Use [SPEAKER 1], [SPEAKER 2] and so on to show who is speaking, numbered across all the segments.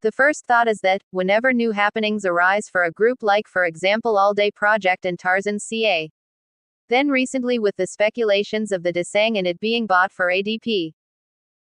[SPEAKER 1] The first thought is that, whenever new happenings arise for a group like for example All Day Project and Tarzan's CA. Then recently with the speculations of the Dazzle and it being bought for ADP.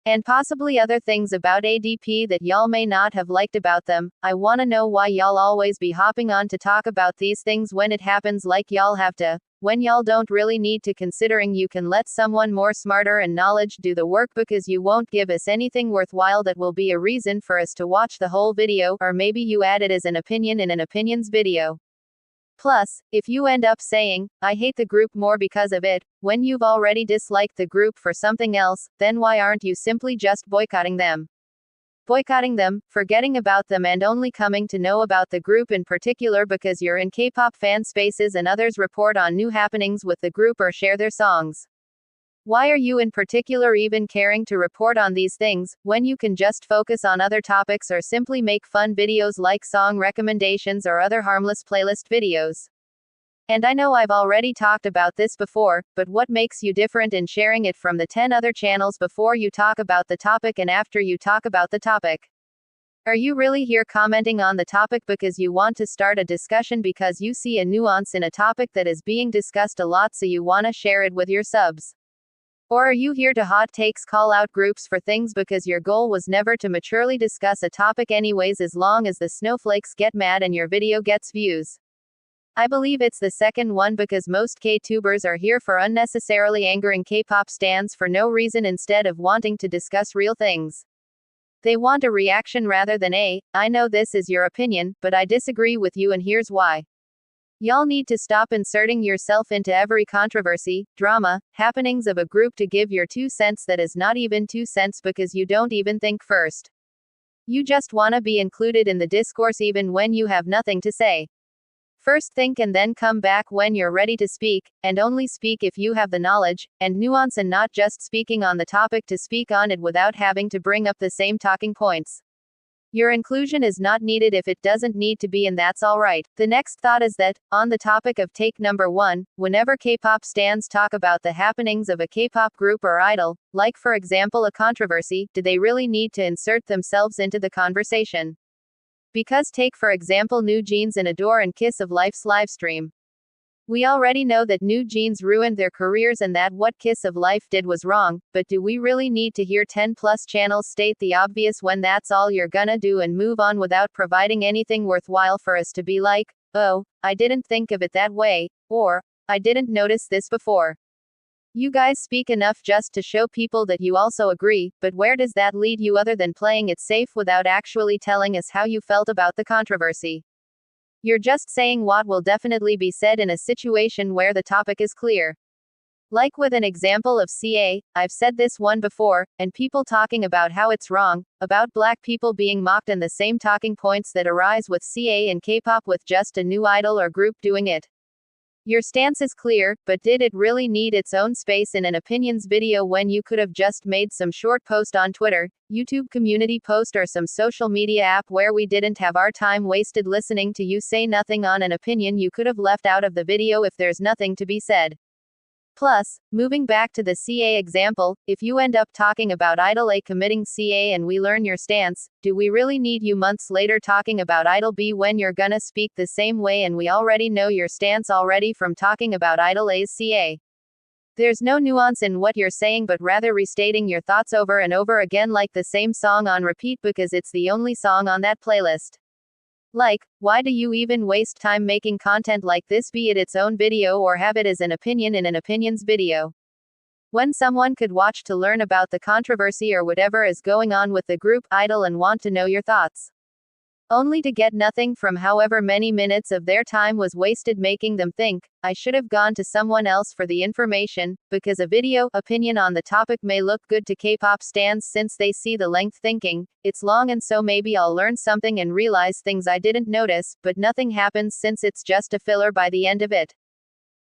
[SPEAKER 1] And possibly other things about ADP that y'all may not have liked about them, I wanna know why y'all always be hopping on to talk about these things when it happens like y'all have to, when y'all don't really need to, considering you can let someone more smarter and knowledge do the work because you won't give us anything worthwhile that will be a reason for us to watch the whole video, or maybe you add it as an opinion in an opinions video. Plus, if you end up saying, I hate the group more because of it, when you've already disliked the group for something else, then why aren't you simply just boycotting them? Boycotting them, forgetting about them and only coming to know about the group in particular because you're in K-pop fan spaces and others report on new happenings with the group or share their songs. Why are you in particular even caring to report on these things, when you can just focus on other topics or simply make fun videos like song recommendations or other harmless playlist videos? And I know I've already talked about this before, but what makes you different in sharing it from the 10 other channels before you talk about the topic and after you talk about the topic? Are you really here commenting on the topic because you want to start a discussion because you see a nuance in a topic that is being discussed a lot so you want to share it with your subs? Or are you here to hot takes call out groups for things because your goal was never to maturely discuss a topic anyways, as long as the snowflakes get mad and your video gets views? I believe it's the second one because most K-tubers are here for unnecessarily angering K-pop stans for no reason instead of wanting to discuss real things. They want a reaction rather than I know this is your opinion, but I disagree with you and here's why. Y'all need to stop inserting yourself into every controversy, drama, happenings of a group to give your 2 cents that is not even 2 cents because you don't even think first. You just wanna be included in the discourse even when you have nothing to say. First think and then come back when you're ready to speak, and only speak if you have the knowledge and nuance and not just speaking on the topic to speak on it without having to bring up the same talking points. Your inclusion is not needed if it doesn't need to be, and that's alright. The next thought is that, on the topic of take number 1, whenever K-pop stans talk about the happenings of a K-pop group or idol, like for example a controversy, do they really need to insert themselves into the conversation? Because take for example New Jeans and Adore and Kiss of Life's livestream. We already know that New Jeans ruined their careers and that what Kiss of Life did was wrong, but do we really need to hear 10 plus channels state the obvious when that's all you're gonna do and move on without providing anything worthwhile for us to be like, oh, I didn't think of it that way, or, I didn't notice this before? You guys speak enough just to show people that you also agree, but where does that lead you other than playing it safe without actually telling us how you felt about the controversy? You're just saying what will definitely be said in a situation where the topic is clear. Like with an example of CA, I've said this one before, and people talking about how it's wrong, about black people being mocked and the same talking points that arise with CA and K-pop with just a new idol or group doing it. Your stance is clear, but did it really need its own space in an opinions video when you could have just made some short post on Twitter, YouTube community post or some social media app where we didn't have our time wasted listening to you say nothing on an opinion you could have left out of the video if there's nothing to be said? Plus, moving back to the CA example, if you end up talking about Idol A committing CA and we learn your stance, do we really need you months later talking about Idol B when you're gonna speak the same way and we already know your stance already from talking about Idol A's CA? There's no nuance in what you're saying but rather restating your thoughts over and over again like the same song on repeat because it's the only song on that playlist. Like, why do you even waste time making content like this, be it its own video or have it as an opinion in an opinions video? When someone could watch to learn about the controversy or whatever is going on with the group idol and want to know your thoughts. Only to get nothing from however many minutes of their time was wasted making them think, I should have gone to someone else for the information, because a video opinion on the topic may look good to K-pop stans since they see the length thinking, it's long and so maybe I'll learn something and realize things I didn't notice, but nothing happens since it's just a filler by the end of it.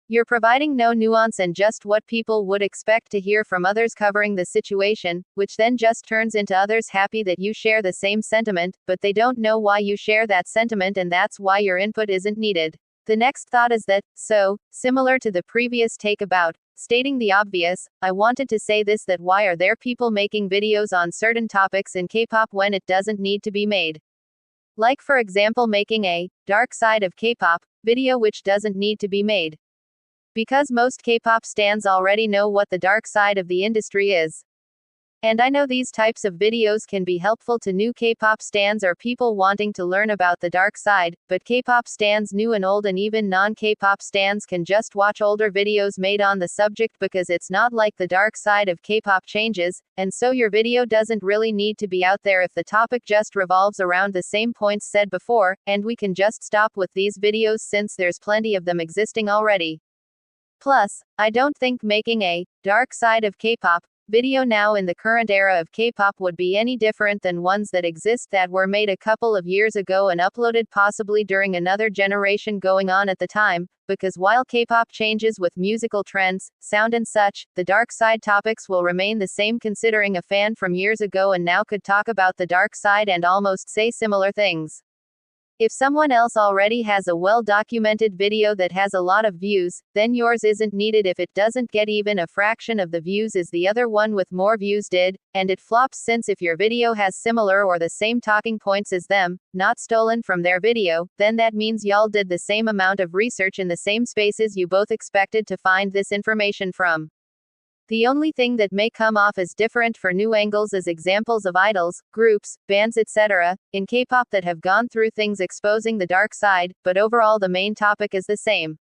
[SPEAKER 1] You're providing no nuance and just what people would expect to hear from others covering the situation, which then just turns into others happy that you share the same sentiment, but they don't know why you share that sentiment and that's why your input isn't needed. The next thought is that, so, similar to the previous take about stating the obvious, I wanted to say this, that why are there people making videos on certain topics in K-pop when it doesn't need to be made? Like for example making a dark side of K-pop video which doesn't need to be made. Because most K-pop stans already know what the dark side of the industry is. And I know these types of videos can be helpful to new K-pop stans or people wanting to learn about the dark side, but K-pop stans new and old and even non-K-pop stans can just watch older videos made on the subject because it's not like the dark side of K-pop changes, and so your video doesn't really need to be out there if the topic just revolves around the same points said before, and we can just stop with these videos since there's plenty of them existing already. Plus, I don't think making a dark side of K-pop video now in the current era of K-pop would be any different than ones that exist that were made a couple of years ago and uploaded possibly during another generation going on at the time, because while K-pop changes with musical trends, sound and such, the dark side topics will remain the same considering a fan from years ago and now could talk about the dark side and almost say similar things. If someone else already has a well-documented video that has a lot of views, then yours isn't needed if it doesn't get even a fraction of the views as the other one with more views did, and it flops since if your video has similar or the same talking points as them, not stolen from their video, then that means y'all did the same amount of research in the same spaces you both expected to find this information from. The only thing that may come off as different for new angles is examples of idols, groups, bands etc., in K-pop that have gone through things exposing the dark side, but overall the main topic is the same.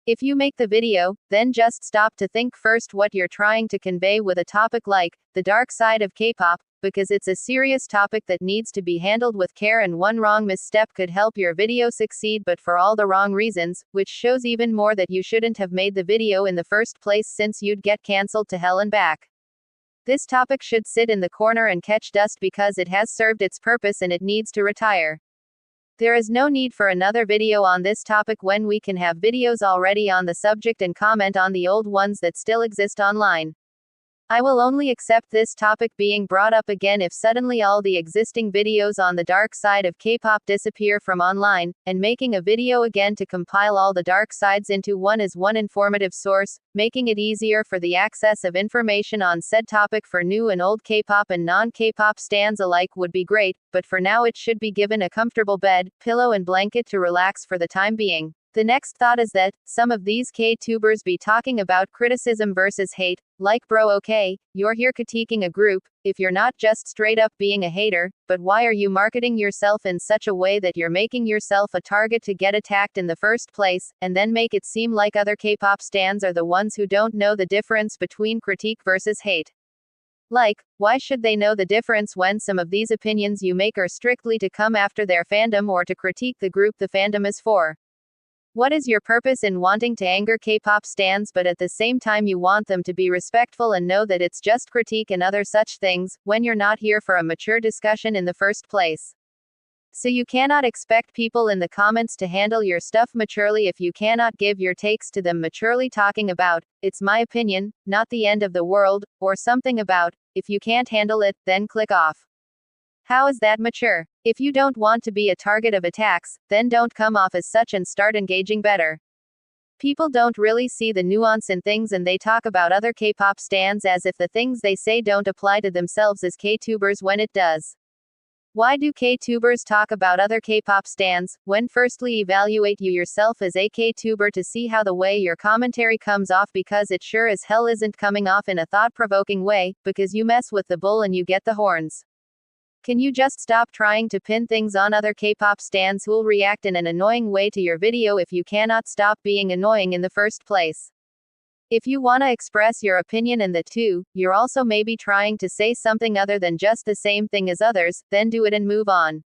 [SPEAKER 1] If you make the video, then just stop to think first what you're trying to convey with a topic like the dark side of K-pop, because it's a serious topic that needs to be handled with care and one wrong misstep could help your video succeed but for all the wrong reasons, which shows even more that you shouldn't have made the video in the first place since you'd get cancelled to hell and back. This topic should sit in the corner and catch dust because it has served its purpose and it needs to retire. There is no need for another video on this topic when we can have videos already on the subject and comment on the old ones that still exist online. I will only accept this topic being brought up again if suddenly all the existing videos on the dark side of K-pop disappear from online, and making a video again to compile all the dark sides into one as one informative source, making it easier for the access of information on said topic for new and old K-pop and non-K-pop stans alike would be great, but for now it should be given a comfortable bed, pillow and blanket to relax for the time being. The next thought is that some of these K-tubers be talking about criticism versus hate, like bro okay, you're here critiquing a group, if you're not just straight up being a hater, but why are you marketing yourself in such a way that you're making yourself a target to get attacked in the first place, and then make it seem like other K-pop stans are the ones who don't know the difference between critique versus hate. Like, why should they know the difference when some of these opinions you make are strictly to come after their fandom or to critique the group the fandom is for? What is your purpose in wanting to anger K-pop stans but at the same time you want them to be respectful and know that it's just critique and other such things, when you're not here for a mature discussion in the first place? So you cannot expect people in the comments to handle your stuff maturely if you cannot give your takes to them maturely talking about, it's my opinion, not the end of the world, or something about, if you can't handle it, then click off. How is that mature? If you don't want to be a target of attacks, then don't come off as such and start engaging better. People don't really see the nuance in things and they talk about other K-pop stans as if the things they say don't apply to themselves as K-tubers when it does. Why do K-tubers talk about other K-pop stans, when firstly evaluate you yourself as a K-tuber to see how the way your commentary comes off because it sure as hell isn't coming off in a thought-provoking way, because you mess with the bull and you get the horns. Can you just stop trying to pin things on other K-pop stans who'll react in an annoying way to your video if you cannot stop being annoying in the first place? If you wanna express your opinion and that too, you're also maybe trying to say something other than just the same thing as others, then do it and move on.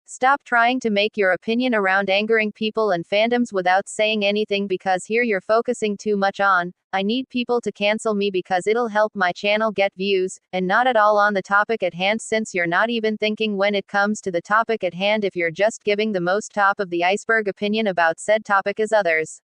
[SPEAKER 1] Stop trying to make your opinion around angering people and fandoms without saying anything because here you're focusing too much on, I need people to cancel me because it'll help my channel get views, and not at all on the topic at hand since you're not even thinking when it comes to the topic at hand if you're just giving the most top of the iceberg opinion about said topic as others.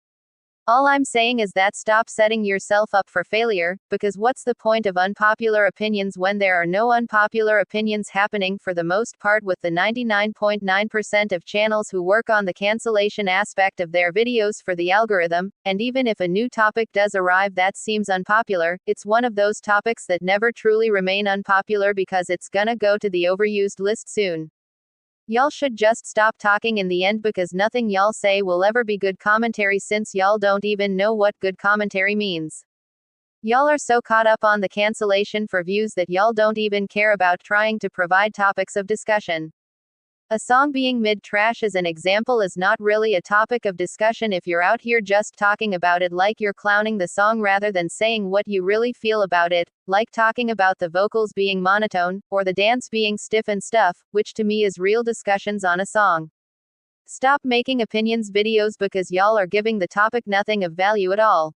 [SPEAKER 1] All I'm saying is that stop setting yourself up for failure, because what's the point of unpopular opinions when there are no unpopular opinions happening for the most part with the 99.9% of channels who work on the cancellation aspect of their videos for the algorithm, and even if a new topic does arrive that seems unpopular, it's one of those topics that never truly remain unpopular because it's gonna go to the overused list soon. Y'all should just stop talking in the end because nothing y'all say will ever be good commentary since y'all don't even know what good commentary means. Y'all are so caught up on the cancellation for views that y'all don't even care about trying to provide topics of discussion. A song being mid-trash as an example is not really a topic of discussion if you're out here just talking about it like you're clowning the song rather than saying what you really feel about it, like talking about the vocals being monotone, or the dance being stiff and stuff, which to me is real discussions on a song. Stop making opinions videos because y'all are giving the topic nothing of value at all.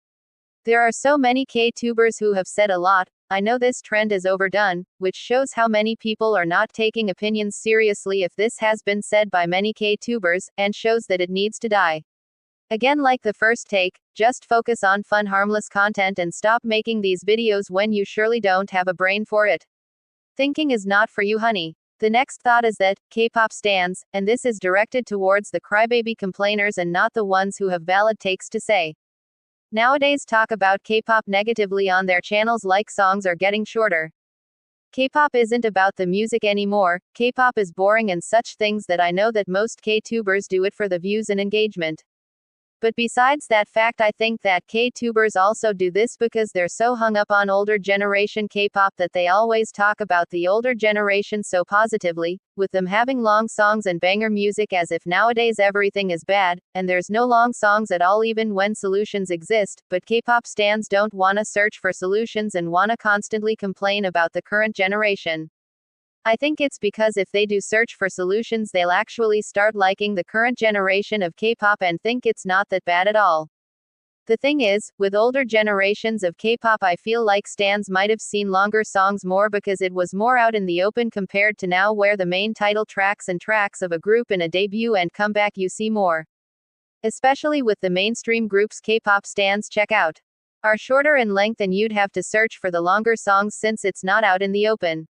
[SPEAKER 1] There are so many K-tubers who have said a lot. I know this trend is overdone, which shows how many people are not taking opinions seriously if this has been said by many K-tubers, and shows that it needs to die. Again, like the first take, just focus on fun harmless content and stop making these videos when you surely don't have a brain for it. Thinking is not for you, honey. The next thought is that, K-pop stans, and this is directed towards the crybaby complainers and not the ones who have valid takes to say. Nowadays talk about K-pop negatively on their channels like songs are getting shorter. K-pop isn't about the music anymore, K-pop is boring and such things that I know that most K-tubers do it for the views and engagement. But besides that fact, I think that K-tubers also do this because they're so hung up on older generation K-pop that they always talk about the older generation so positively, with them having long songs and banger music as if nowadays everything is bad, and there's no long songs at all even when solutions exist, but K-pop stans don't wanna search for solutions and wanna constantly complain about the current generation. I think it's because if they do search for solutions they'll actually start liking the current generation of K-pop and think it's not that bad at all. The thing is, with older generations of K-pop I feel like stans might have seen longer songs more because it was more out in the open compared to now where the main title tracks and tracks of a group in a debut and comeback you see more. Especially with the mainstream groups K-pop stans check out are shorter in length and you'd have to search for the longer songs since it's not out in the open.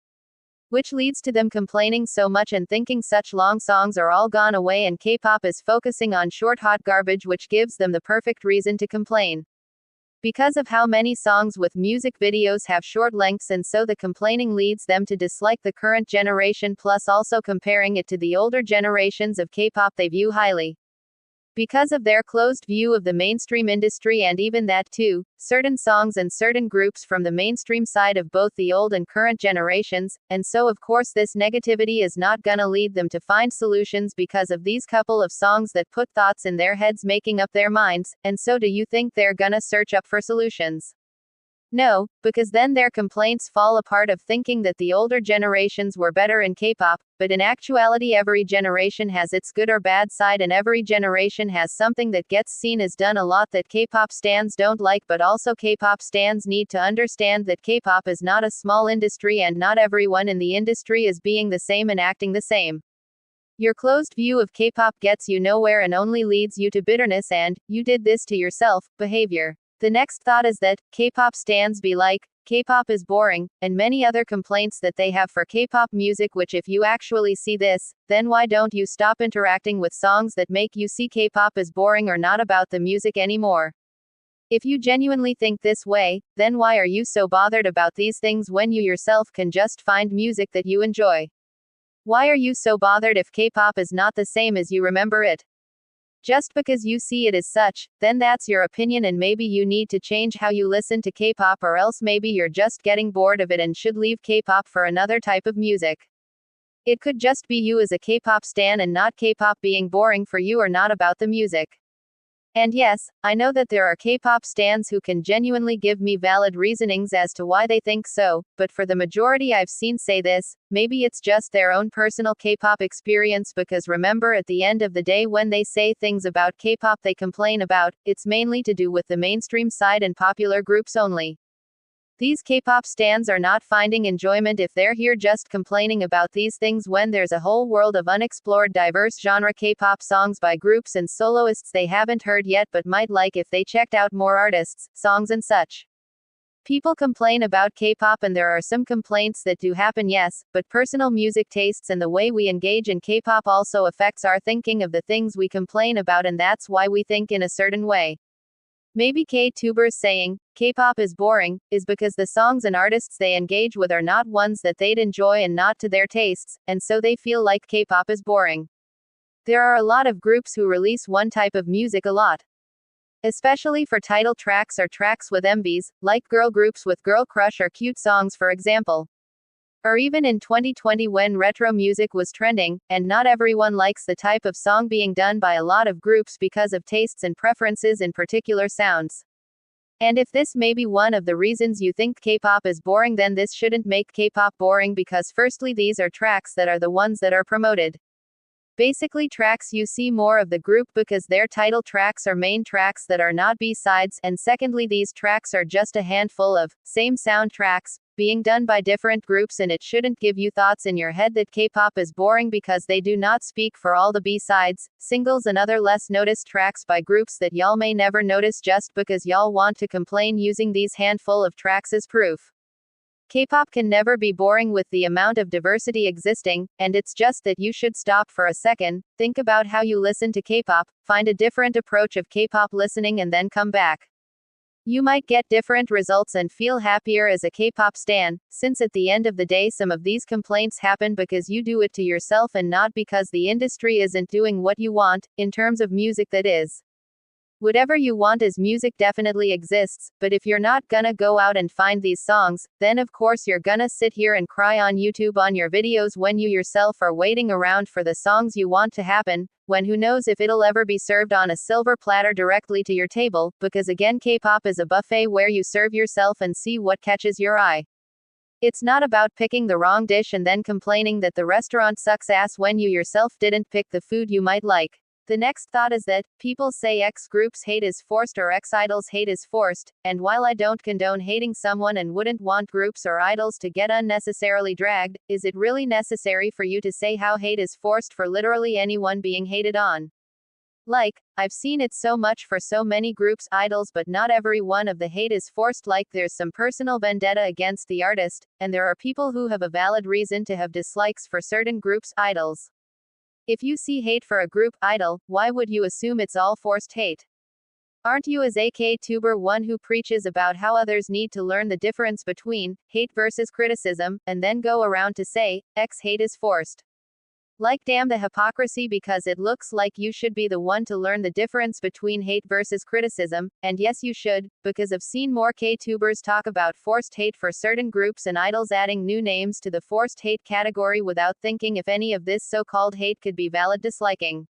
[SPEAKER 1] Which leads to them complaining so much and thinking such long songs are all gone away and K-pop is focusing on short hot garbage, which gives them the perfect reason to complain. Because of how many songs with music videos have short lengths, and so the complaining leads them to dislike the current generation, plus also comparing it to the older generations of K-pop they view highly. Because of their closed view of the mainstream industry, and even that too, certain songs and certain groups from the mainstream side of both the old and current generations, and so of course this negativity is not gonna lead them to find solutions because of these couple of songs that put thoughts in their heads making up their minds, and so do you think they're gonna search up for solutions? No, because then their complaints fall apart of thinking that the older generations were better in K-pop, but in actuality every generation has its good or bad side and every generation has something that gets seen as done a lot that K-pop stans don't like, but also K-pop stans need to understand that K-pop is not a small industry and not everyone in the industry is being the same and acting the same. Your closed view of K-pop gets you nowhere and only leads you to bitterness and, you did this to yourself, behavior. The next thought is that, K-pop stans be like, K-pop is boring, and many other complaints that they have for K-pop music, which if you actually see this, then why don't you stop interacting with songs that make you see K-pop as boring or not about the music anymore? If you genuinely think this way, then why are you so bothered about these things when you yourself can just find music that you enjoy? Why are you so bothered if K-pop is not the same as you remember it? Just because you see it as such, then that's your opinion and maybe you need to change how you listen to K-pop, or else maybe you're just getting bored of it and should leave K-pop for another type of music. It could just be you as a K-pop stan and not K-pop being boring for you or not about the music. And yes, I know that there are K-pop stans who can genuinely give me valid reasonings as to why they think so, but for the majority I've seen say this, maybe it's just their own personal K-pop experience, because remember at the end of the day when they say things about K-pop they complain about, it's mainly to do with the mainstream side and popular groups only. These K-pop stans are not finding enjoyment if they're here just complaining about these things when there's a whole world of unexplored diverse genre K-pop songs by groups and soloists they haven't heard yet but might like if they checked out more artists, songs and such. People complain about K-pop and there are some complaints that do happen, yes, but personal music tastes and the way we engage in K-pop also affects our thinking of the things we complain about, and that's why we think in a certain way. Maybe K-tubers saying, K-pop is boring, is because the songs and artists they engage with are not ones that they'd enjoy and not to their tastes, and so they feel like K-pop is boring. There are a lot of groups who release one type of music a lot. Especially for title tracks or tracks with MVs, like girl groups with girl crush or cute songs for example. Or even in 2020 when retro music was trending, and not everyone likes the type of song being done by a lot of groups because of tastes and preferences in particular sounds. And if this may be one of the reasons you think K-pop is boring, then this shouldn't make K-pop boring because firstly these are tracks that are the ones that are promoted. Basically tracks you see more of the group because their title tracks are main tracks that are not B-sides, and secondly these tracks are just a handful of same sound tracks being done by different groups, and it shouldn't give you thoughts in your head that K-pop is boring because they do not speak for all the B-sides, singles and other less noticed tracks by groups that y'all may never notice just because y'all want to complain using these handful of tracks as proof. K-pop can never be boring with the amount of diversity existing, and it's just that you should stop for a second, think about how you listen to K-pop, find a different approach of K-pop listening and then come back. You might get different results and feel happier as a K-pop stan, since at the end of the day some of these complaints happen because you do it to yourself and not because the industry isn't doing what you want, in terms of music that is. Whatever you want as music definitely exists, but if you're not gonna go out and find these songs, then of course you're gonna sit here and cry on YouTube on your videos when you yourself are waiting around for the songs you want to happen, when who knows if it'll ever be served on a silver platter directly to your table, because again K-pop is a buffet where you serve yourself and see what catches your eye. It's not about picking the wrong dish and then complaining that the restaurant sucks ass when you yourself didn't pick the food you might like. The next thought is that, people say X groups hate is forced or X idols hate is forced, and while I don't condone hating someone and wouldn't want groups or idols to get unnecessarily dragged, is it really necessary for you to say how hate is forced for literally anyone being hated on? Like, I've seen it so much for so many groups, idols, but not every one of the hate is forced. Like there's some personal vendetta against the artist, and there are people who have a valid reason to have dislikes for certain groups, idols. If you see hate for a group, idol, why would you assume it's all forced hate? Aren't you as a K-tuber one who preaches about how others need to learn the difference between hate versus criticism, and then go around to say, X hate is forced? Like damn the hypocrisy, because it looks like you should be the one to learn the difference between hate versus criticism, and yes you should, because I've seen more K-tubers talk about forced hate for certain groups and idols adding new names to the forced hate category without thinking if any of this so-called hate could be valid disliking.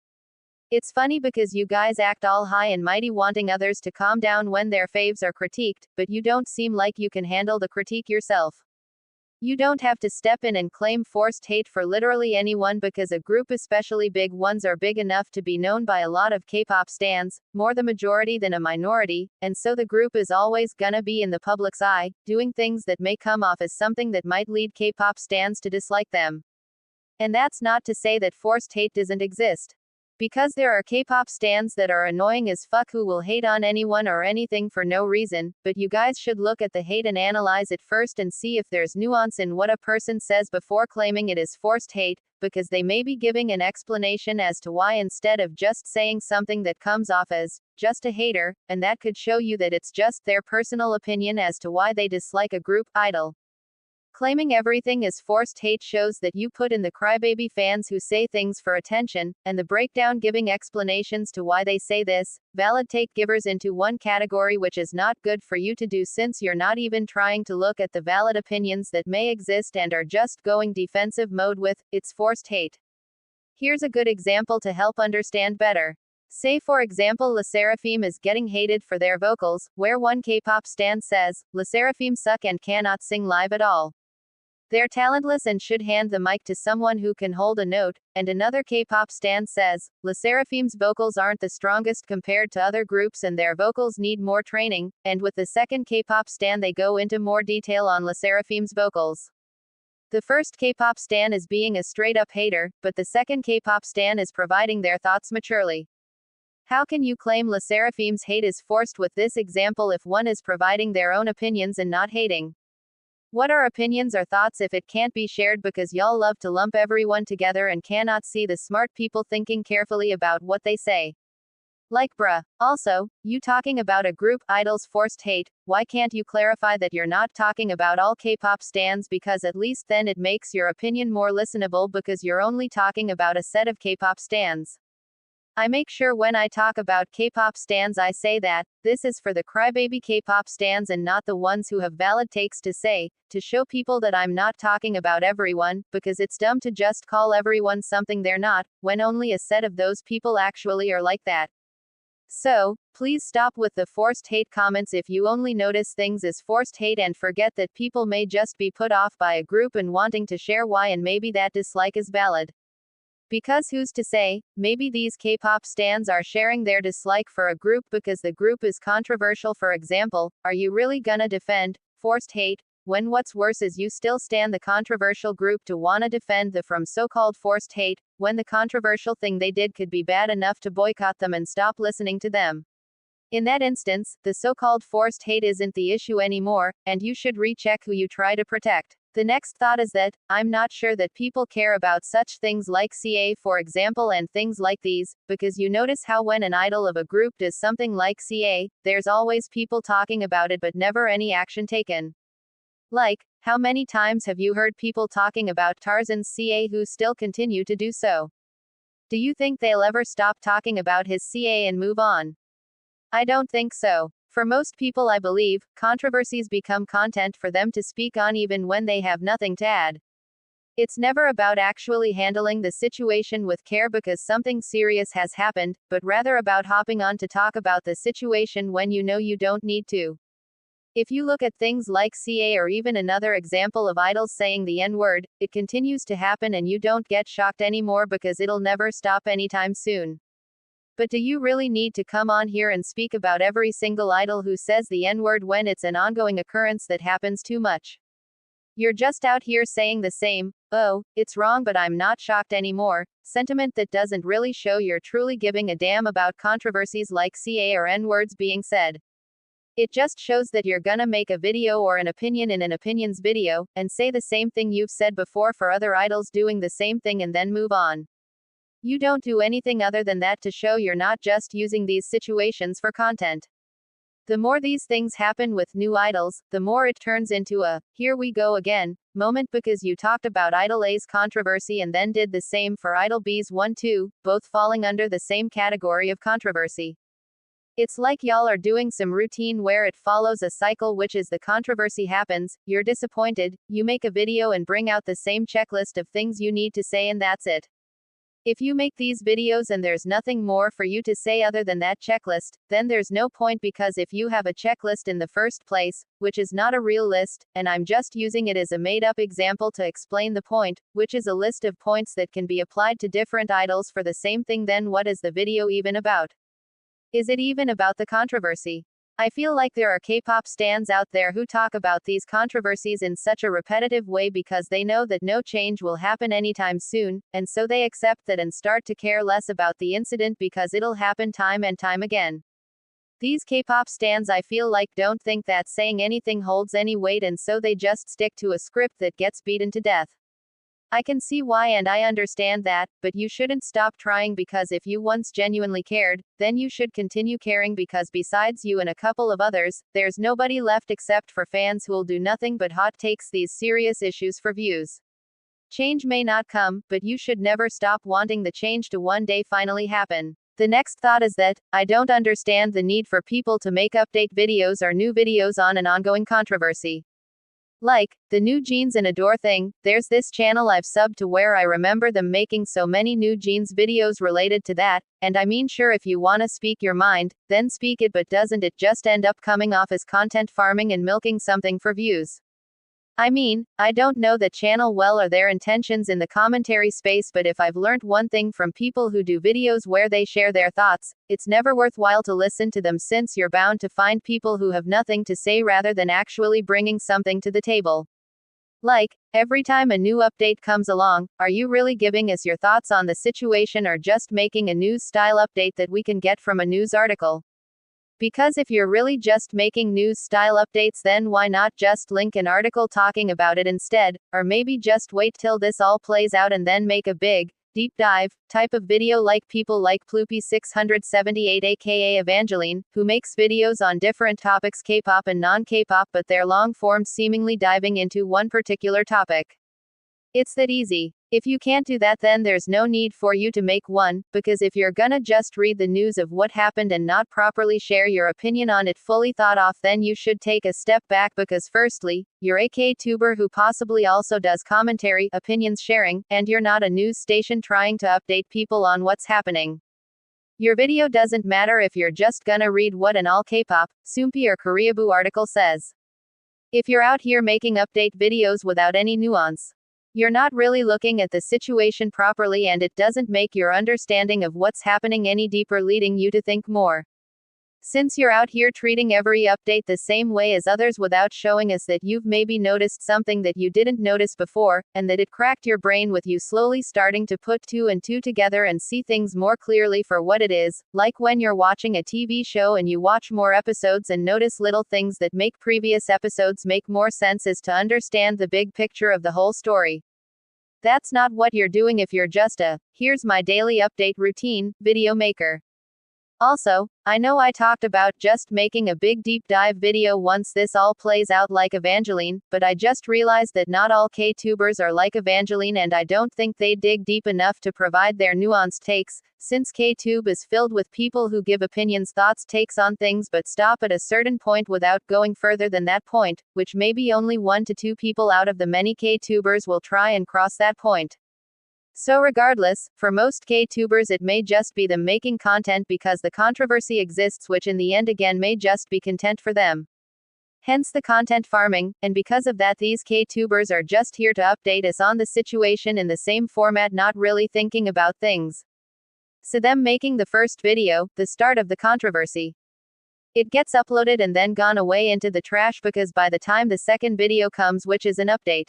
[SPEAKER 1] It's funny because you guys act all high and mighty wanting others to calm down when their faves are critiqued, but you don't seem like you can handle the critique yourself. You don't have to step in and claim forced hate for literally anyone because a group, especially big ones, are big enough to be known by a lot of K-pop stans, more the majority than a minority, and so the group is always gonna be in the public's eye, doing things that may come off as something that might lead K-pop stans to dislike them. And that's not to say that forced hate doesn't exist. Because there are K-pop stans that are annoying as fuck who will hate on anyone or anything for no reason, but you guys should look at the hate and analyze it first and see if there's nuance in what a person says before claiming it is forced hate, because they may be giving an explanation as to why instead of just saying something that comes off as just a hater, and that could show you that it's just their personal opinion as to why they dislike a group, idol. Claiming everything is forced hate shows that you put in the crybaby fans who say things for attention, and the breakdown giving explanations to why they say this, valid take givers into one category, which is not good for you to do since you're not even trying to look at the valid opinions that may exist and are just going defensive mode with, it's forced hate. Here's a good example to help understand better. Say for example LE SSERAFIM is getting hated for their vocals, where one K-pop stan says, LE SSERAFIM suck and cannot sing live at all. They're talentless and should hand the mic to someone who can hold a note, and another K-pop stan says, LE SSERAFIM's vocals aren't the strongest compared to other groups and their vocals need more training, and with the second K-pop stan they go into more detail on LE SSERAFIM's vocals. The first K-pop stan is being a straight-up hater, but the second K-pop stan is providing their thoughts maturely. How can you claim LE SSERAFIM's hate is forced with this example if one is providing their own opinions and not hating? What are opinions or thoughts if it can't be shared because y'all love to lump everyone together and cannot see the smart people thinking carefully about what they say? Like bruh. Also, you talking about a group idol's forced hate, why can't you clarify that you're not talking about all K-pop stans, because at least then it makes your opinion more listenable, because you're only talking about a set of K-pop stans. I make sure when I talk about K-pop stans I say that, this is for the crybaby K-pop stans and not the ones who have valid takes to say, to show people that I'm not talking about everyone, because it's dumb to just call everyone something they're not, when only a set of those people actually are like that. So, please stop with the forced hate comments if you only notice things as forced hate and forget that people may just be put off by a group and wanting to share why, and maybe that dislike is valid. Because who's to say, maybe these K-pop stans are sharing their dislike for a group because the group is controversial. For example, are you really gonna defend forced hate when what's worse is you still stan the controversial group to wanna defend the from so-called forced hate, when the controversial thing they did could be bad enough to boycott them and stop listening to them? In that instance, the so-called forced hate isn't the issue anymore, and you should recheck who you try to protect. The next thought is that, I'm not sure that people care about such things like CA, for example, and things like these, because you notice how when an idol of a group does something like CA, there's always people talking about it but never any action taken. Like, how many times have you heard people talking about Tarzan's CA who still continue to do so? Do you think they'll ever stop talking about his CA and move on? I don't think so. For most people, I believe, controversies become content for them to speak on even when they have nothing to add. It's never about actually handling the situation with care because something serious has happened, but rather about hopping on to talk about the situation when you know you don't need to. If you look at things like CA or even another example of idols saying the N-word, it continues to happen and you don't get shocked anymore because it'll never stop anytime soon. But do you really need to come on here and speak about every single idol who says the N-word when it's an ongoing occurrence that happens too much? You're just out here saying the same, "Oh, it's wrong but I'm not shocked anymore," sentiment that doesn't really show you're truly giving a damn about controversies like CA or N-words being said. It just shows that you're gonna make a video or an opinion in an opinions video, and say the same thing you've said before for other idols doing the same thing and then move on. You don't do anything other than that to show you're not just using these situations for content. The more these things happen with new idols, the more it turns into a, here we go again, moment because you talked about Idol A's controversy and then did the same for Idol B's one too, both falling under the same category of controversy. It's like y'all are doing some routine where it follows a cycle, which is the controversy happens, you're disappointed, you make a video and bring out the same checklist of things you need to say and that's it. If you make these videos and there's nothing more for you to say other than that checklist, then there's no point, because if you have a checklist in the first place, which is not a real list, and I'm just using it as a made-up example to explain the point, which is a list of points that can be applied to different idols for the same thing, then what is the video even about? Is it even about the controversy? I feel like there are K-pop stans out there who talk about these controversies in such a repetitive way because they know that no change will happen anytime soon, and so they accept that and start to care less about the incident because it'll happen time and time again. These K-pop stans, I feel like, don't think that saying anything holds any weight, and so they just stick to a script that gets beaten to death. I can see why and I understand that, but you shouldn't stop trying, because if you once genuinely cared, then you should continue caring, because besides you and a couple of others, there's nobody left except for fans who'll do nothing but hot takes these serious issues for views. Change may not come, but you should never stop wanting the change to one day finally happen. The next thought is that, I don't understand the need for people to make update videos or new videos on an ongoing controversy. Like, the new Jeans and Adore thing, there's this channel I've subbed to where I remember them making so many new Jeans videos related to that, and I mean, sure, if you wanna speak your mind, then speak it, but doesn't it just end up coming off as content farming and milking something for views? I mean, I don't know the channel well or their intentions in the commentary space, but if I've learned one thing from people who do videos where they share their thoughts, it's never worthwhile to listen to them, since you're bound to find people who have nothing to say rather than actually bringing something to the table. Like, every time a new update comes along, are you really giving us your thoughts on the situation or just making a news style update that we can get from a news article? Because if you're really just making news style updates, then why not just link an article talking about it instead, or maybe just wait till this all plays out and then make a big deep dive type of video like people like Ploopy678 aka Evangeline, who makes videos on different topics K-pop and non-K-pop but they're long form seemingly diving into one particular topic. It's that easy. If you can't do that then there's no need for you to make one, because if you're gonna just read the news of what happened and not properly share your opinion on it fully thought off then you should take a step back because firstly, you're a K-tuber who possibly also does commentary, opinions sharing, and you're not a news station trying to update people on what's happening. Your video doesn't matter if you're just gonna read what an all K-pop, Soompi or Koreaboo article says. If you're out here making update videos without any nuance, you're not really looking at the situation properly and it doesn't make your understanding of what's happening any deeper, leading you to think more. Since you're out here treating every update the same way as others without showing us that you've maybe noticed something that you didn't notice before, and that it cracked your brain with you slowly starting to put two and two together and see things more clearly for what it is, like when you're watching a TV show and you watch more episodes and notice little things that make previous episodes make more sense as to understand the big picture of the whole story. That's not what you're doing if you're just a, here's my daily update routine, video maker. Also, I know I talked about just making a big deep dive video once this all plays out like Evangeline, but I just realized that not all K-tubers are like Evangeline and I don't think they dig deep enough to provide their nuanced takes, since K-tube is filled with people who give opinions, thoughts, takes on things but stop at a certain point without going further than that point, which maybe only 1 to 2 people out of the many K-tubers will try and cross that point. So regardless, for most K-tubers it may just be them making content because the controversy exists, which in the end again may just be content for them. Hence the content farming, and because of that these K-tubers are just here to update us on the situation in the same format, not really thinking about things. So them making the first video, the start of the controversy. It gets uploaded and then gone away into the trash because by the time the second video comes, which is an update,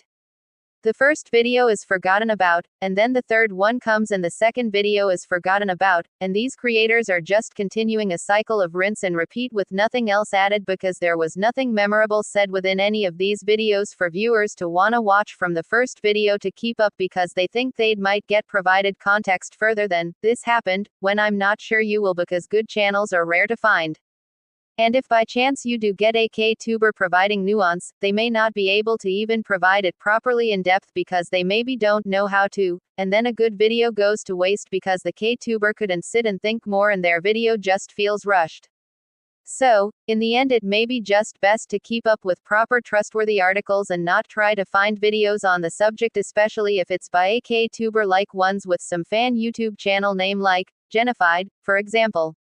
[SPEAKER 1] the first video is forgotten about, and then the third one comes and the second video is forgotten about, and these creators are just continuing a cycle of rinse and repeat with nothing else added because there was nothing memorable said within any of these videos for viewers to wanna watch from the first video to keep up because they think they might get provided context further than, this happened, when I'm not sure you will because good channels are rare to find. And if by chance you do get a K-tuber providing nuance, they may not be able to even provide it properly in depth because they maybe don't know how to, and then a good video goes to waste because the K-tuber couldn't sit and think more and their video just feels rushed. So, in the end it may be just best to keep up with proper trustworthy articles and not try to find videos on the subject, especially if it's by a K-tuber like ones with some fan YouTube channel name like Genified, for example.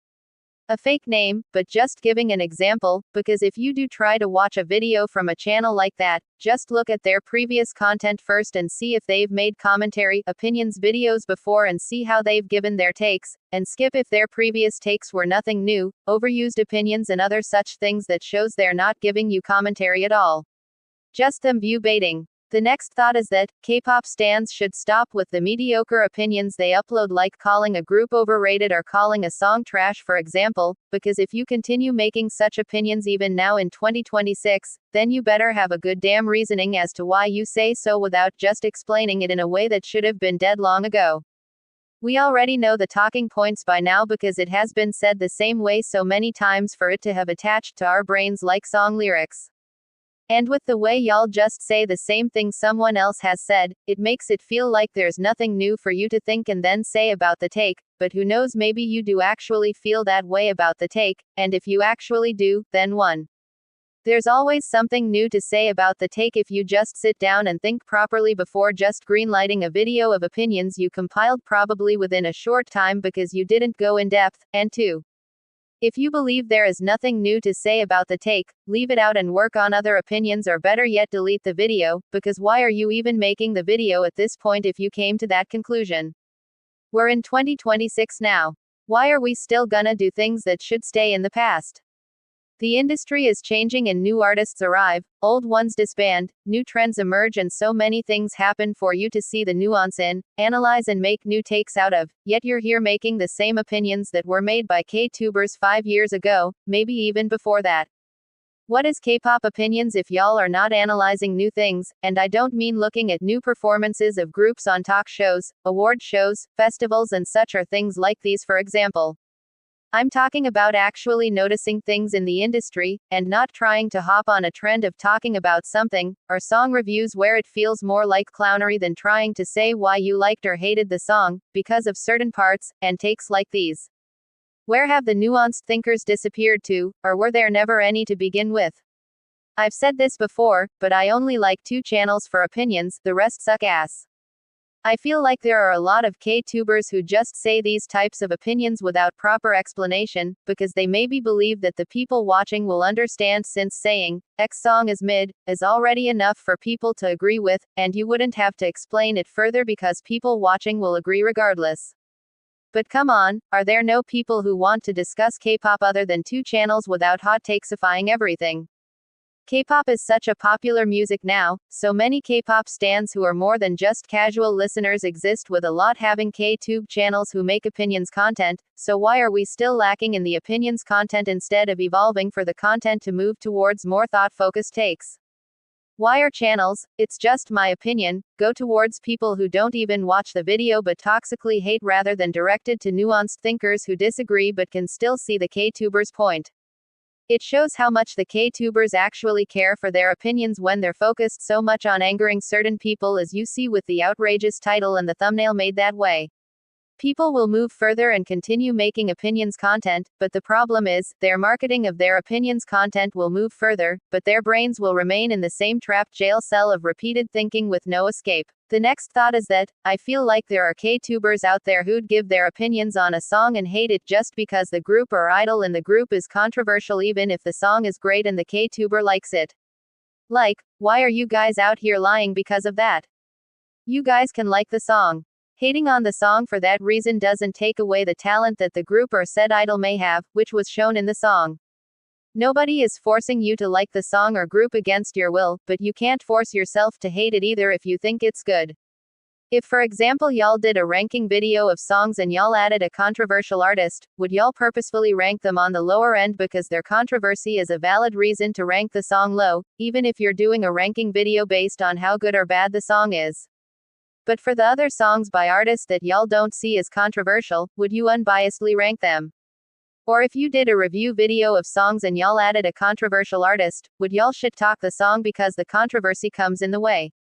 [SPEAKER 1] A fake name, but just giving an example, because if you do try to watch a video from a channel like that, just look at their previous content first and see if they've made commentary, opinions videos before and see how they've given their takes, and skip if their previous takes were nothing new, overused opinions and other such things that shows they're not giving you commentary at all. Just them view baiting. The next thought is that K-pop stans should stop with the mediocre opinions they upload, like calling a group overrated or calling a song trash for example, because if you continue making such opinions even now in 2026, then you better have a good damn reasoning as to why you say so without just explaining it in a way that should have been dead long ago. We already know the talking points by now because it has been said the same way so many times for it to have attached to our brains like song lyrics. And with the way y'all just say the same thing someone else has said, it makes it feel like there's nothing new for you to think and then say about the take, but who knows, maybe you do actually feel that way about the take, and if you actually do, then one. There's always something new to say about the take if you just sit down and think properly before just greenlighting a video of opinions you compiled probably within a short time because you didn't go in depth, and two. If you believe there is nothing new to say about the take, leave it out and work on other opinions, or better yet delete the video, because why are you even making the video at this point if you came to that conclusion? We're in 2026 now. Why are we still gonna do things that should stay in the past? The industry is changing and new artists arrive, old ones disband, new trends emerge and so many things happen for you to see the nuance in, analyze and make new takes out of, yet you're here making the same opinions that were made by K-tubers 5 years ago, maybe even before that. What is K-pop opinions if y'all are not analyzing new things? And I don't mean looking at new performances of groups on talk shows, award shows, festivals and such or things like these for example. I'm talking about actually noticing things in the industry, and not trying to hop on a trend of talking about something, or song reviews where it feels more like clownery than trying to say why you liked or hated the song, because of certain parts, and takes like these. Where have the nuanced thinkers disappeared to, or were there never any to begin with? I've said this before, but I only like 2 channels for opinions, the rest suck ass. I feel like there are a lot of K-tubers who just say these types of opinions without proper explanation, because they maybe believe that the people watching will understand, since saying, X song is mid, is already enough for people to agree with, and you wouldn't have to explain it further because people watching will agree regardless. But come on, are there no people who want to discuss K-pop other than 2 channels without hot takesifying everything? K-pop is such a popular music now, so many K-pop stans who are more than just casual listeners exist, with a lot having K-tube channels who make opinions content, so why are we still lacking in the opinions content instead of evolving for the content to move towards more thought-focused takes? Why are channels, it's just my opinion, go towards people who don't even watch the video but toxically hate rather than directed to nuanced thinkers who disagree but can still see the K-tubers' point? It shows how much the K-tubers actually care for their opinions when they're focused so much on angering certain people, as you see with the outrageous title and the thumbnail made that way. People will move further and continue making opinions content, but the problem is, their marketing of their opinions content will move further, but their brains will remain in the same trapped jail cell of repeated thinking with no escape. The next thought is that, I feel like there are K-tubers out there who'd give their opinions on a song and hate it just because the group or idol in the group is controversial, even if the song is great and the K-tuber likes it. Like, why are you guys out here lying because of that? You guys can like the song. Hating on the song for that reason doesn't take away the talent that the group or said idol may have, which was shown in the song. Nobody is forcing you to like the song or group against your will, but you can't force yourself to hate it either if you think it's good. If for example y'all did a ranking video of songs and y'all added a controversial artist, would y'all purposefully rank them on the lower end because their controversy is a valid reason to rank the song low, even if you're doing a ranking video based on how good or bad the song is? But for the other songs by artists that y'all don't see as controversial, would you unbiasedly rank them? Or if you did a review video of songs and y'all added a controversial artist, would y'all shit talk the song because the controversy comes in the way?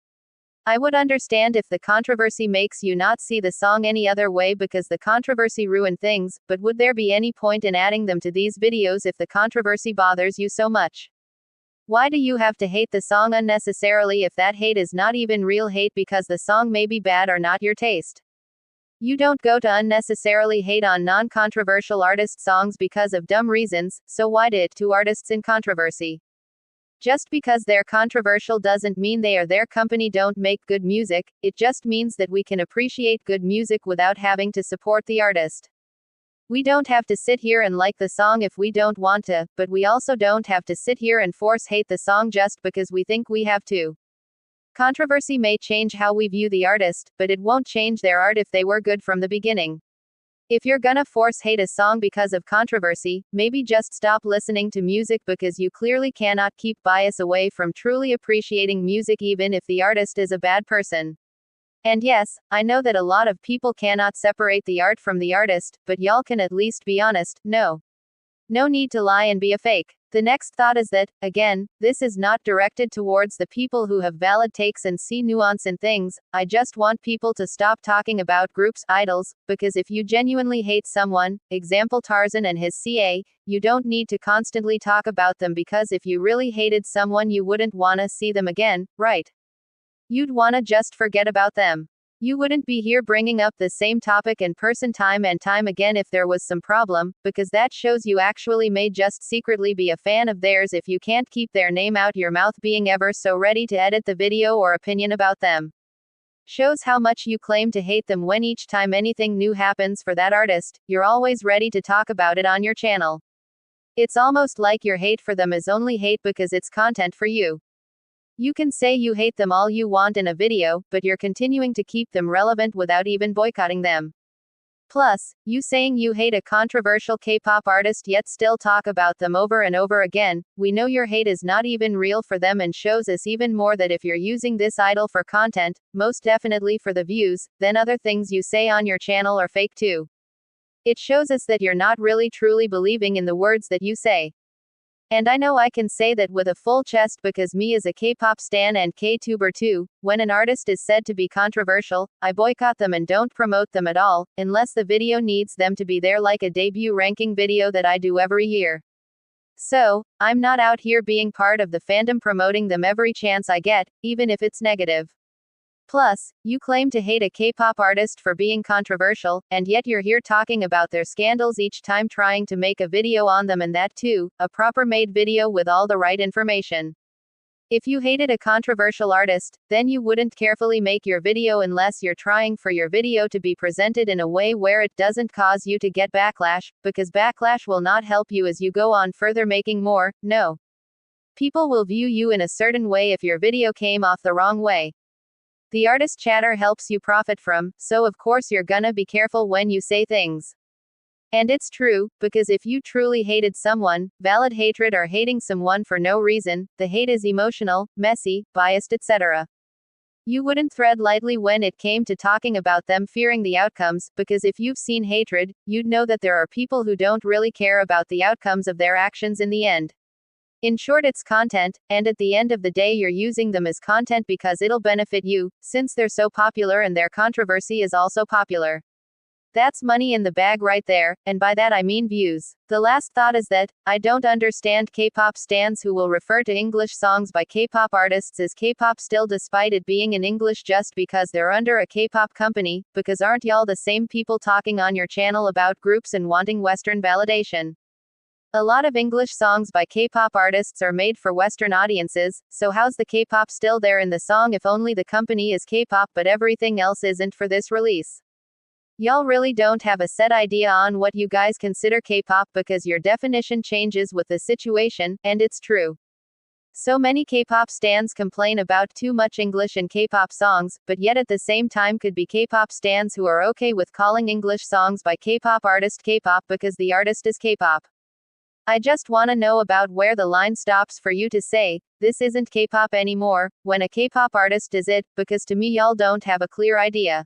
[SPEAKER 1] I would understand if the controversy makes you not see the song any other way because the controversy ruined things, but would there be any point in adding them to these videos if the controversy bothers you so much? Why do you have to hate the song unnecessarily if that hate is not even real hate because the song may be bad or not your taste? You don't go to unnecessarily hate on non-controversial artist songs because of dumb reasons, so why do it to artists in controversy? Just because they're controversial doesn't mean they or their company don't make good music, it just means that we can appreciate good music without having to support the artist. We don't have to sit here and like the song if we don't want to, but we also don't have to sit here and force hate the song just because we think we have to. Controversy may change how we view the artist, but it won't change their art if they were good from the beginning. If you're gonna force hate a song because of controversy, maybe just stop listening to music because you clearly cannot keep bias away from truly appreciating music even if the artist is a bad person. And yes, I know that a lot of people cannot separate the art from the artist, but y'all can at least be honest. No need to lie and be a fake. The next thought is that, again, this is not directed towards the people who have valid takes and see nuance in things. I just want people to stop talking about groups, idols, because if you genuinely hate someone, example Tarzan and his CA, you don't need to constantly talk about them, because if you really hated someone you wouldn't wanna see them again, right? You'd wanna just forget about them. You wouldn't be here bringing up the same topic in person time and time again if there was some problem, because that shows you actually may just secretly be a fan of theirs if you can't keep their name out your mouth being ever so ready to edit the video or opinion about them. Shows how much you claim to hate them when each time anything new happens for that artist, you're always ready to talk about it on your channel. It's almost like your hate for them is only hate because it's content for you. You can say you hate them all you want in a video, but you're continuing to keep them relevant without even boycotting them. Plus, you saying you hate a controversial K-pop artist yet still talk about them over and over again, we know your hate is not even real for them and shows us even more that if you're using this idol for content, most definitely for the views, then other things you say on your channel are fake too. It shows us that you're not really truly believing in the words that you say. And I know I can say that with a full chest because me as a K-pop stan and K-tuber too, when an artist is said to be controversial, I boycott them and don't promote them at all, unless the video needs them to be there like a debut ranking video that I do every year. So, I'm not out here being part of the fandom promoting them every chance I get, even if it's negative. Plus, you claim to hate a K-pop artist for being controversial, and yet you're here talking about their scandals each time trying to make a video on them, and that too, a proper made video with all the right information. If you hated a controversial artist, then you wouldn't carefully make your video unless you're trying for your video to be presented in a way where it doesn't cause you to get backlash, because backlash will not help you as you go on further making more, no. People will view you in a certain way if your video came off the wrong way. The artist chatter helps you profit from, so of course you're gonna be careful when you say things. And it's true, because if you truly hated someone, valid hatred or hating someone for no reason, the hate is emotional, messy, biased, etc. You wouldn't tread lightly when it came to talking about them fearing the outcomes, because if you've seen hatred, you'd know that there are people who don't really care about the outcomes of their actions in the end. In short, it's content, and at the end of the day you're using them as content because it'll benefit you, since they're so popular and their controversy is also popular. That's money in the bag right there, and by that I mean views. The last thought is that, I don't understand K-pop stans who will refer to English songs by K-pop artists as K-pop still despite it being in English just because they're under a K-pop company, because aren't y'all the same people talking on your channel about groups and wanting Western validation? A lot of English songs by K-pop artists are made for Western audiences, so how's the K-pop still there in the song if only the company is K-pop but everything else isn't for this release? Y'all really don't have a set idea on what you guys consider K-pop because your definition changes with the situation, and it's true. So many K-pop stans complain about too much English in K-pop songs, but yet at the same time could be K-pop stans who are okay with calling English songs by K-pop artist K-pop because the artist is K-pop. I just wanna know about where the line stops for you to say, this isn't K-pop anymore, when a K-pop artist is it, because to me y'all don't have a clear idea.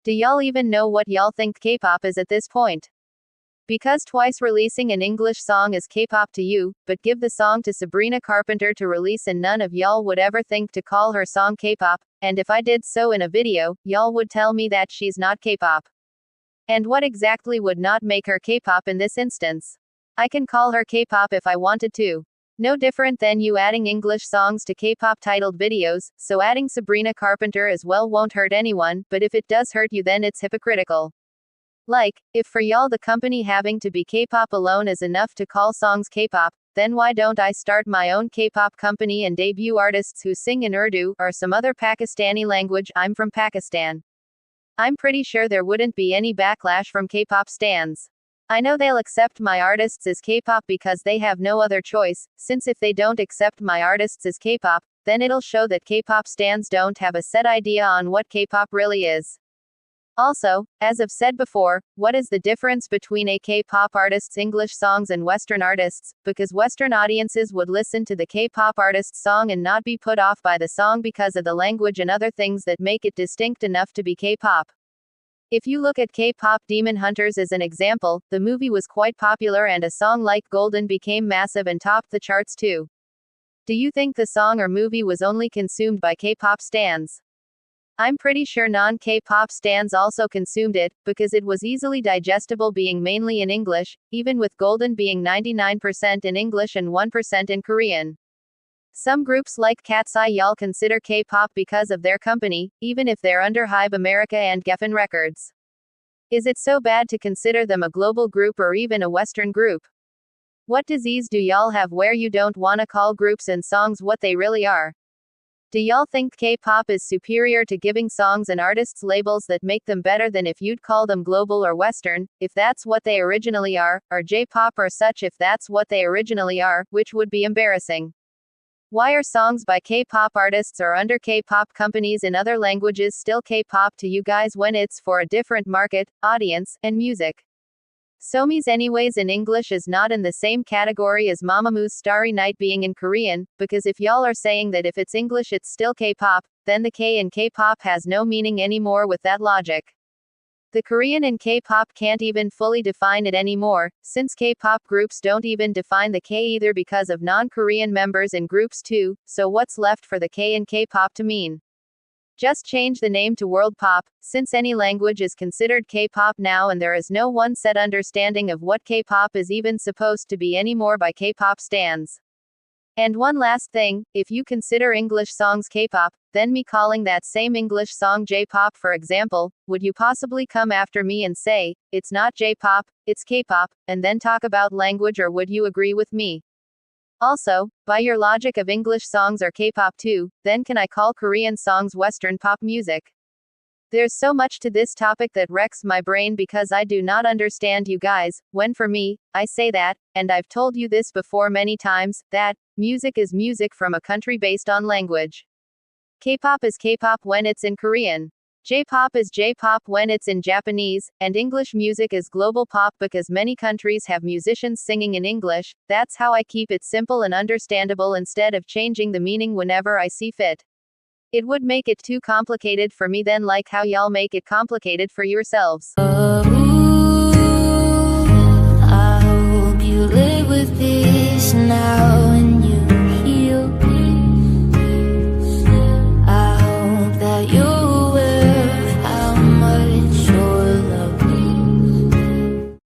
[SPEAKER 1] Do y'all even know what y'all think K-pop is at this point? Because twice releasing an English song is K-pop to you, but give the song to Sabrina Carpenter to release and none of y'all would ever think to call her song K-pop, and if I did so in a video, y'all would tell me that she's not K-pop. And what exactly would not make her K-pop in this instance? I can call her K-pop if I wanted to. No different than you adding English songs to K-pop titled videos, so adding Sabrina Carpenter as well won't hurt anyone, but if it does hurt you then it's hypocritical. Like, if for y'all the company having to be K-pop alone is enough to call songs K-pop, then why don't I start my own K-pop company and debut artists who sing in Urdu, or some other Pakistani language? I'm from Pakistan. I'm pretty sure there wouldn't be any backlash from K-pop stans. I know they'll accept my artists as K-pop because they have no other choice, since if they don't accept my artists as K-pop, then it'll show that K-pop stans don't have a set idea on what K-pop really is. Also, as I've said before, what is the difference between a K-pop artist's English songs and Western artists? Because Western audiences would listen to the K-pop artist's song and not be put off by the song because of the language and other things that make it distinct enough to be K-pop. If you look at K-pop Demon Hunters as an example, the movie was quite popular and a song like Golden became massive and topped the charts too. Do you think the song or movie was only consumed by K-pop stans? I'm pretty sure non-K-pop stans also consumed it, because it was easily digestible being mainly in English, even with Golden being 99% in English and 1% in Korean. Some groups like Cat's Eye y'all consider K-pop because of their company, even if they're under Hybe America and Geffen Records. Is it so bad to consider them a global group or even a Western group? What disease do y'all have where you don't wanna call groups and songs what they really are? Do y'all think K-pop is superior to giving songs and artists labels that make them better than if you'd call them global or Western, if that's what they originally are, or J-pop or such if that's what they originally are, which would be embarrassing? Why are songs by K-pop artists or under K-pop companies in other languages still K-pop to you guys when it's for a different market, audience, and music? Somi's anyways in English is not in the same category as Mamamoo Starry Night being in Korean, because if y'all are saying that if it's English it's still K-pop, then the K in K-pop has no meaning anymore with that logic. The Korean in K-pop can't even fully define it anymore, since K-pop groups don't even define the K either because of non-Korean members in groups too, so what's left for the K in K-pop to mean? Just change the name to World Pop, since any language is considered K-pop now and there is no one set understanding of what K-pop is even supposed to be anymore by K-pop stans. And one last thing, if you consider English songs K-pop, then me calling that same English song J-pop for example, would you possibly come after me and say, it's not J-pop, it's K-pop, and then talk about language, or would you agree with me? Also, by your logic of English songs are K-pop too, then can I call Korean songs Western pop music? There's so much to this topic that wrecks my brain because I do not understand you guys, when for me, I say that, and I've told you this before many times, that music is music from a country based on language. K-pop is K-pop when it's in Korean. J-pop is J-pop when it's in Japanese, and English music is global pop because many countries have musicians singing in English. That's how I keep it simple and understandable instead of changing the meaning whenever I see fit. It would make it too complicated for me then, like how y'all make it complicated for yourselves.